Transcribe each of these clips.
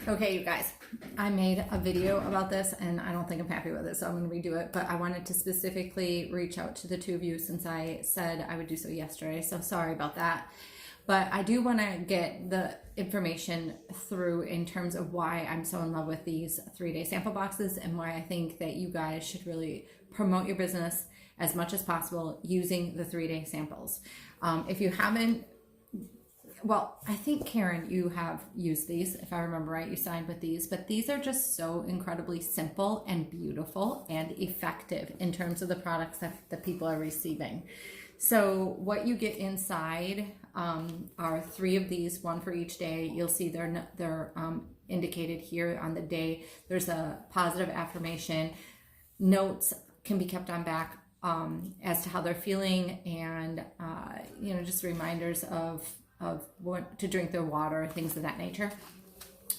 Okay, you guys, I made a video about this and I don't think I'm happy with it, so I'm going to redo it. But I wanted to specifically reach out to the two of you since I said I would do so yesterday. So sorry about that. But I do want to get the information through in terms of why I'm so in love with these 3-day sample boxes and why I think that you guys should really promote your business as much as possible using the 3-day samples. If you haven't, well, I think Karen, you have used these, if I remember right, you signed with these, but these are just so incredibly simple and beautiful and effective in terms of the products that people are receiving. So what you get inside are 3 of these, 1 for each day. You'll see they're indicated here on the day. There's a positive affirmation. Notes can be kept on back as to how they're feeling, and just reminders of what to drink their water, things of that nature.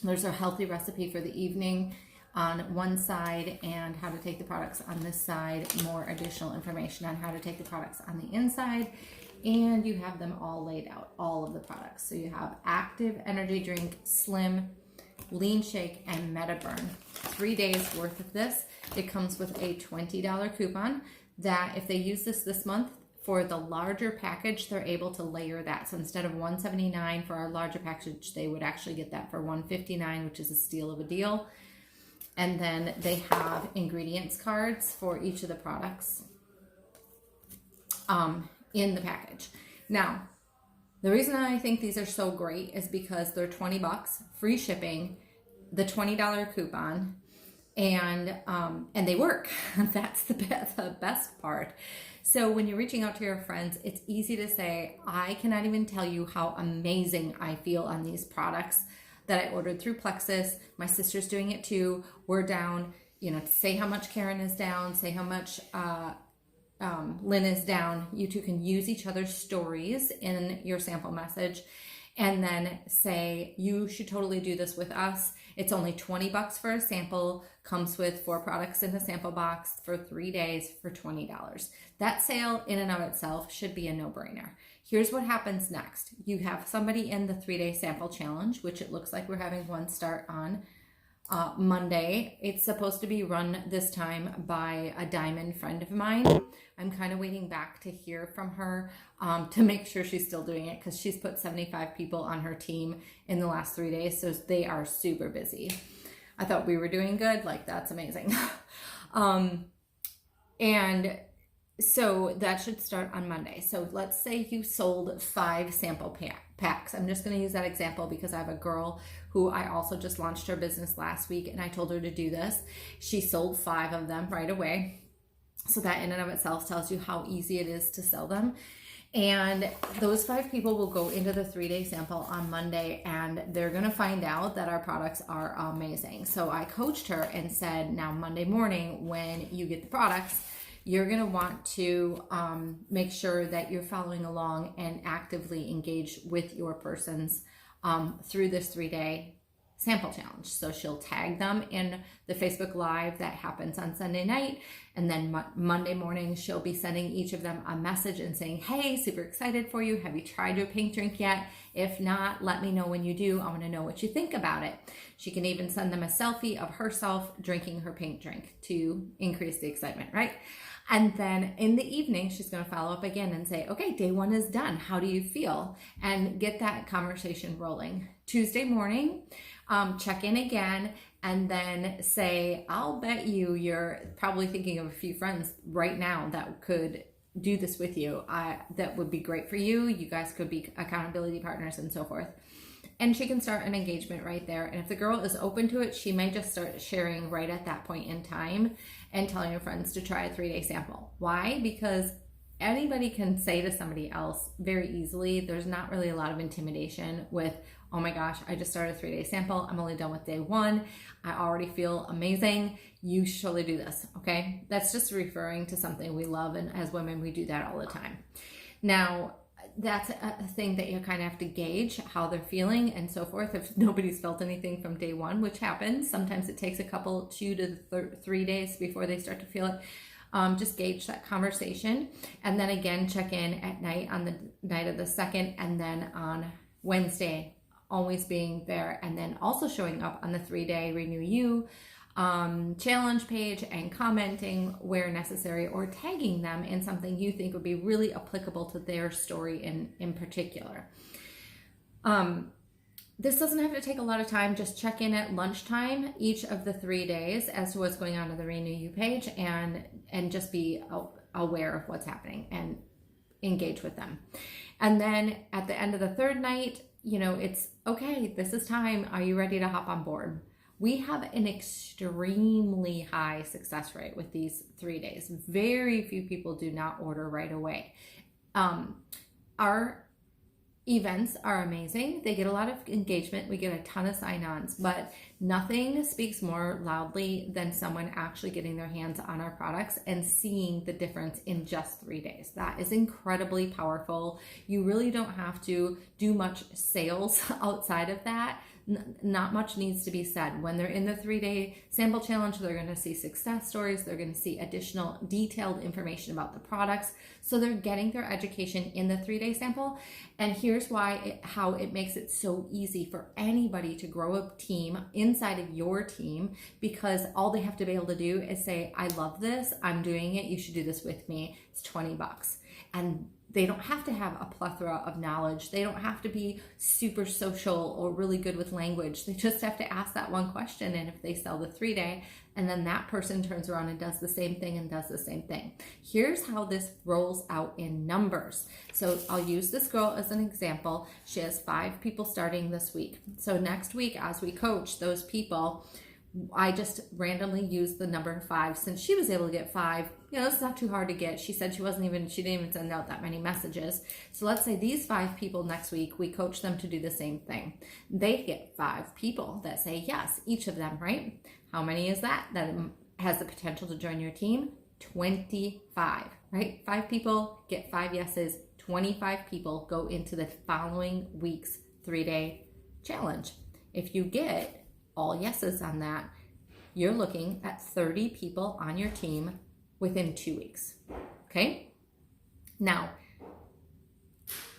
There's a healthy recipe for the evening on one side and how to take the products on this side, more additional information on how to take the products on the inside, and you have them all laid out, all of the products. So you have Active Energy Drink, Slim, Lean Shake, and MetaBurn. 3 days worth of this. It comes with a $20 coupon that if they use this month, for the larger package, they're able to layer that. So instead of $179 for our larger package, they would actually get that for $159, which is a steal of a deal. And then they have ingredients cards for each of the products in the package. Now, the reason I think these are so great is because they're $20, free shipping, the $20 coupon, and they work. That's the best part. So when you're reaching out to your friends, it's easy to say, I cannot even tell you how amazing I feel on these products that I ordered through Plexus. My sister's doing it too. We're down, say how much Karen is down, say how much Lynn is down. You two can use each other's stories in your sample message and then say, you should totally do this with us. It's only $20 for a sample, comes with 4 products in a sample box for 3 days for $20. That sale in and of itself should be a no-brainer. Here's what happens next. You have somebody in the 3-day sample challenge, which it looks like we're having one start on Monday. It's supposed to be run this time by a diamond friend of mine. I'm kind of waiting back to hear from her to make sure she's still doing it, because she's put 75 people on her team in the last 3 days, so they are super busy. I thought we were doing good. That's amazing. And so that should start on Monday. So let's say you sold 5 sample packs. I'm just going to use that example because I have a girl who I also just launched her business last week, and I told her to do this. She sold 5 of them right away. So that in and of itself tells you how easy it is to sell them. And those 5 people will go into the 3-day sample on Monday, and they're going to find out that our products are amazing. So I coached her and said, now Monday morning when you get the products, you're going to want to make sure that you're following along and actively engage with your persons through this 3-day sample challenge. So she'll tag them in the Facebook Live that happens on Sunday night. And then Monday morning, she'll be sending each of them a message and saying, hey, super excited for you. Have you tried your pink drink yet? If not, let me know when you do. I want to know what you think about it. She can even send them a selfie of herself drinking her pink drink to increase the excitement, right? And then in the evening, she's going to follow up again and say, okay, day 1 is done. How do you feel? And get that conversation rolling. Tuesday morning, check in again and then say, I'll bet you're probably thinking of a few friends right now that could do this with you. That would be great for you. You guys could be accountability partners and so forth. And she can start an engagement right there. And if the girl is open to it, she may just start sharing right at that point in time and telling her friends to try a 3-day sample. Why? Because anybody can say to somebody else very easily, there's not really a lot of intimidation with, oh my gosh, I just started a 3-day sample. I'm only done with day 1. I already feel amazing. You should totally do this, okay? That's just referring to something we love, and as women, we do that all the time. Now, that's a thing that you kind of have to gauge how they're feeling and so forth. If nobody's felt anything from day 1, which happens, sometimes it takes a couple 2 to 3 days before they start to feel it. Just gauge that conversation, and then again check in at night on the night of the 2nd, and then on Wednesday always being there, and then also showing up on the 3-day Renew You challenge page and commenting where necessary, or tagging them in something you think would be really applicable to their story in particular. This doesn't have to take a lot of time. Just check in at lunchtime each of the 3 days as to what's going on the Renew You page, and just be aware of what's happening and engage with them. And then at the end of the 3rd night, it's okay, this is time. Are you ready to hop on board? We have an extremely high success rate with these 3 days. Very few people do not order right away. Our events are amazing. They get a lot of engagement. We get a ton of sign-ons, but nothing speaks more loudly than someone actually getting their hands on our products and seeing the difference in just 3 days. That is incredibly powerful. You really don't have to do much sales outside of that. Not much needs to be said. When they're in the 3-day sample challenge, they're going to see success stories. They're going to see additional detailed information about the products. So they're getting their education in the 3-day sample. And here's how it makes it so easy for anybody to grow a team inside of your team, because all they have to be able to do is say, I love this, I'm doing it, you should do this with me. It's $20. And they don't have to have a plethora of knowledge. They don't have to be super social or really good with language. They just have to ask that one question. And if they sell the 3-day, and then that person turns around and does the same thing and does the same thing. Here's how this rolls out in numbers. So I'll use this girl as an example. She has 5 people starting this week. So next week, as we coach those people, I just randomly used the number 5 since she was able to get 5. It's not too hard to get. She said she didn't even send out that many messages. So let's say these 5 people next week, we coach them to do the same thing. They get 5 people that say yes, each of them, right? How many is that has the potential to join your team? 25, right? 5 people get 5 yeses. 25 people go into the following week's 3-day challenge. If you get all yeses on that, you're looking at 30 people on your team within 2 weeks. Okay? Now,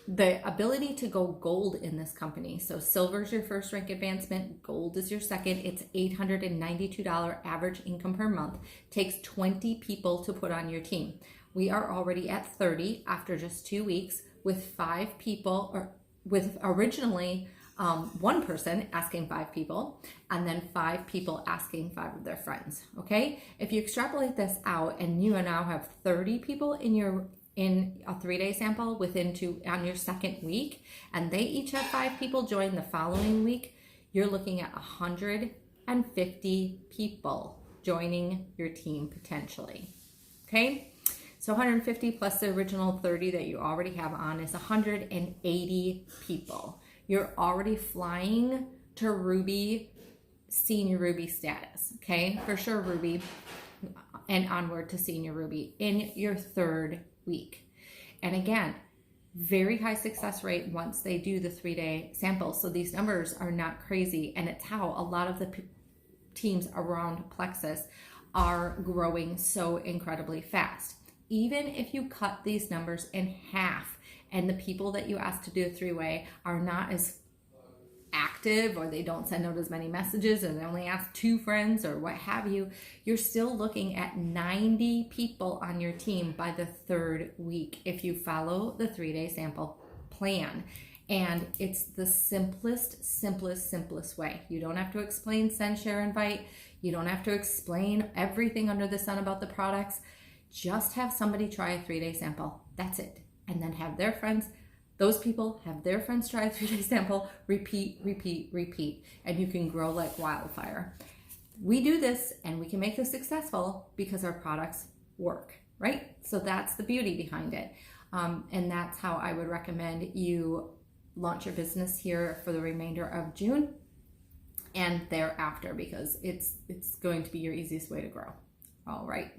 the ability to go gold in this company. So silver is your first rank advancement, gold is your second. It's $892 average income per month. Takes 20 people to put on your team. We are already at 30 after just 2 weeks, with 5 people, or with originally one person asking 5 people, and then 5 people asking 5 of their friends. Okay, if you extrapolate this out, and you now have 30 people in a 3-day sample on your second week, and they each have 5 people join the following week, you're looking at 150 people joining your team potentially. Okay, so 150 plus the original 30 that you already have on is 180 people. You're already flying to Ruby, senior Ruby status, okay? For sure, Ruby, and onward to senior Ruby in your 3rd week. And again, very high success rate once they do the 3-day sample. So these numbers are not crazy, and it's how a lot of the teams around Plexus are growing so incredibly fast. Even if you cut these numbers in half, and the people that you ask to do a 3-way are not as active, or they don't send out as many messages, and they only ask 2 friends or what have you, you're still looking at 90 people on your team by the 3rd week if you follow the 3-day sample plan. And it's the simplest way. You don't have to explain send, share, invite. You don't have to explain everything under the sun about the products. Just have somebody try a 3-day sample. That's it. And then have their friends, those people have their friends try a 3-day sample, repeat, and you can grow like wildfire. We do this, and we can make this successful because our products work, right? So that's the beauty behind it. And that's how I would recommend you launch your business here for the remainder of June and thereafter, because it's going to be your easiest way to grow. All right.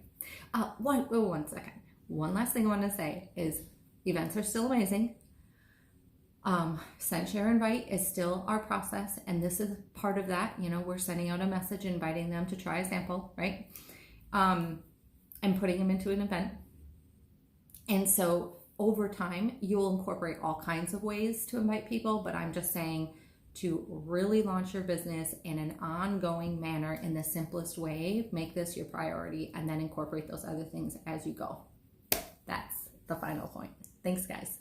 One second. One last thing I want to say is events are still amazing. Send, share, invite is still our process, and this is part of that. We're sending out a message inviting them to try a sample, right? And putting them into an event. And so over time, you'll incorporate all kinds of ways to invite people, but I'm just saying to really launch your business in an ongoing manner in the simplest way. Make this your priority and then incorporate those other things as you go. That's the final point. Thanks, guys.